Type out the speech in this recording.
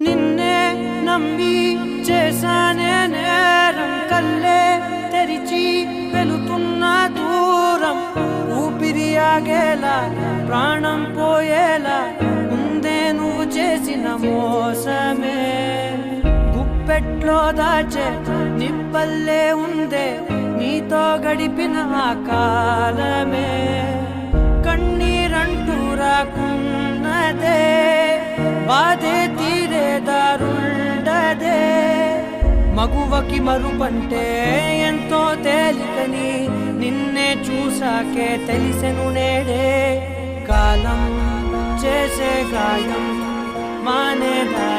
నిన్నే నమ్మి చేశానే నేరం, కల్లే తెరిచి వెళుతున్న దూరం, ఊపిరి ఆగేలా ప్రాణం పోయేలా ముందే నువ్వు చేసిన మోసమే. గుప్పెట్లో దాచే నిప్పల్లే ఉందే నీతో గడిపిన ఆ కాలమే. కన్నీరంటూ రాకున్నదే బాధే తీరే దారుండదే. మగువకి మరుపంటే ఎంతో తేలికని నిన్నే చూసాకే తెలిసెను నేడే. కాలం చేసే గాయం మానేదా